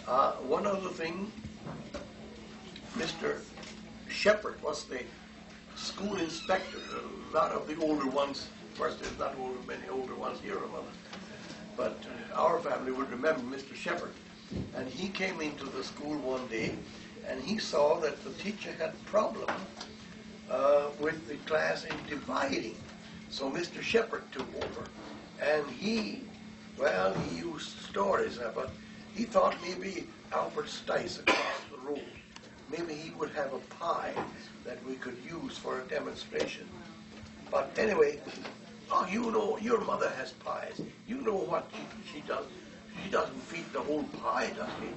One other thing, Mr. Shepherd was the school inspector. A lot of the older ones, of course there's not many older ones here among us, but our family would remember Mr. Shepherd. And he came into the school one day and he saw that the teacher had a problem with the class in dividing. So Mr. Shepherd took over and he used stories, but he thought maybe Albert Stice across the road, maybe he would have a pie that we could use for a demonstration. But anyway, oh, you know, your mother has pies. You know what she does. She doesn't feed the whole pie, does she?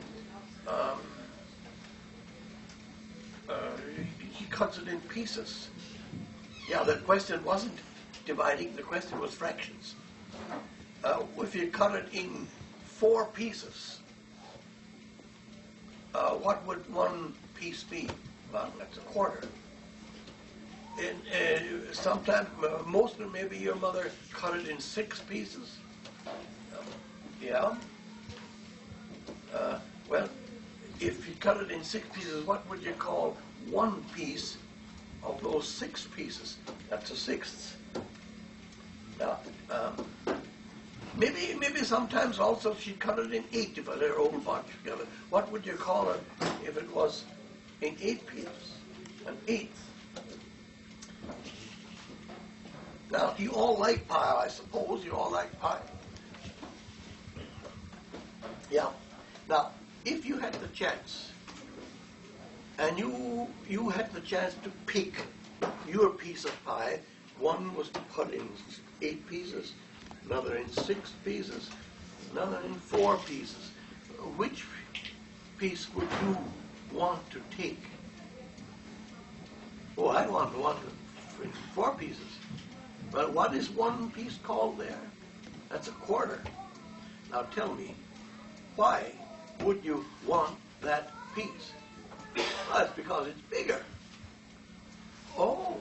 She cuts it in pieces. Yeah, the question wasn't dividing, the question was fractions. If you cut it in 4 pieces, what would one piece be? Well, that's a quarter. And sometimes, most of maybe your mother cut it in 6 pieces. Yeah. Well, if you cut it in 6 pieces, what would you call one piece of those 6 pieces? That's a sixth. Now, maybe sometimes also she cut it in 8 if they're a whole bunch together. What would you call it if it was in 8 pieces? An eighth. Now, you all like pie, I suppose. You all like pie. Yeah. Now, if you had the chance, and you had the chance to pick your piece of pie, one was to cut in 8 pieces, another in 6 pieces, another in 4 pieces. Which piece would you want to take? Oh, I want one in 4 pieces. Well, what is one piece called there? That's a quarter. Now tell me, why would you want that piece? Well, that's because it's bigger. Oh,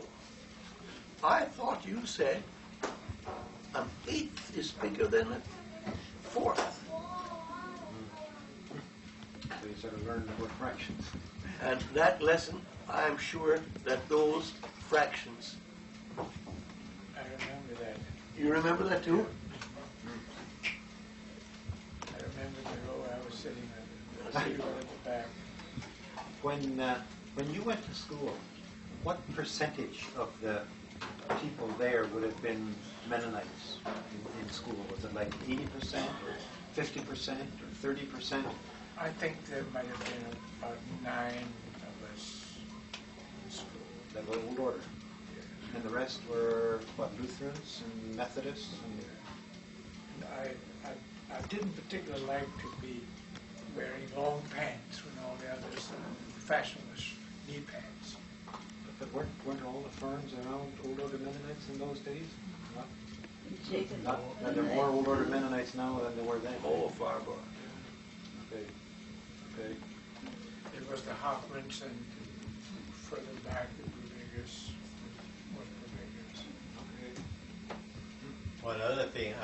I thought you said an eighth is bigger than a fourth. So you sort of learned about fractions. And that lesson, I'm sure that those fractions. I remember that. You remember that too? I remember the row I was sitting at the back. When you went to school, what percentage of the people there would have been Mennonites in school? Was it like 80% or 50% or 30%? I think there might have been about 9 of us in school. That were old order. And the rest were, what, Lutherans and Methodists? And I didn't particularly like to be wearing long pants when all the others, the fashion was knee pants. But weren't all the firms around old order Mennonites in those days? There are more old order Mennonites now than there were then. Oh, far more. Okay. It was the Hoffmans and further back the Bruegers. One other thing